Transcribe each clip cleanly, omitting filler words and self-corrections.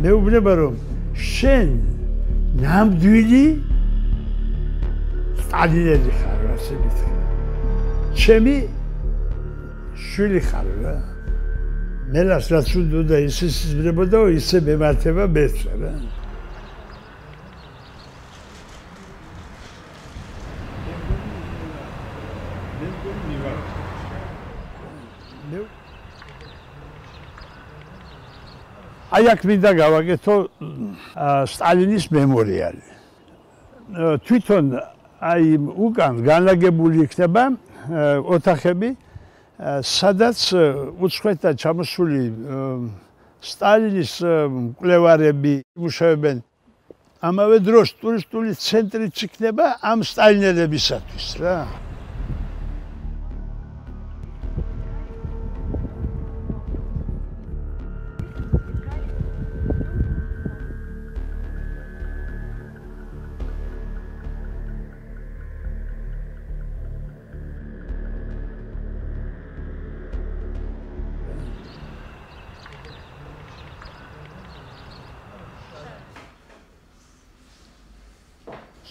მეუბნება რომ შენ ნამდვილი სტალინელი ხარ, ასე მითხრა. ჩემი შვილი ხარ რა. მელას რაც უნდა ისე სიზმრებოდა, ისე მემართება მეც რა. აი აქ მინდა გავაკეთო სტალინის მემორიალი. თვითონ აი უკან განლაგებული იქნება ოთახები, სადაც უცხოეთთან ჩამოსული სტალინის მკვლევარები იმუშავებენ. ამავე დროს ტურისტული ცენტრიც იქნება ამ სტალინელებისათვის რა.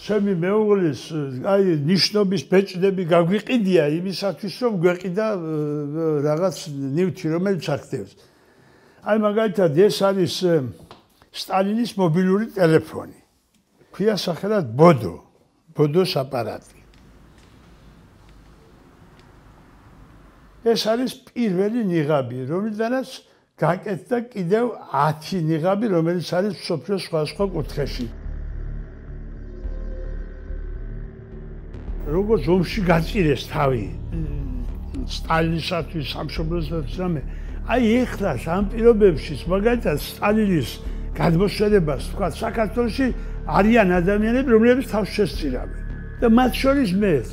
ჩემი მეუღლის აი ნიშნობის ბეჭდები გაგვიყიდია იმისათვის რომ გვეყიდა რაღაც ნივთი რომელიც ახდევს. აი მაგალითად ეს არის სტალინის მობილური ტელეფონი. ქვია სახელად ბოდოს აპარატი. ეს არის პირველი ნიღაბი, რომლიდანაც გაკეთდა კიდევ 10 ნიღაბი, რომელიც არის მსოფლიოს სხვადასხვა კუთხეში. როგორც ომში გაჭირეს თავი სტალინისათვის, სამშობლოსათვის რამე. აი ეხლა ამ პირობებში მაგალითად სტალინის გადმოსვენებას თქვა საქართველოში არიან ადამიანები, რომლებიც თავს შესწირავენ და მათ შორის მეც.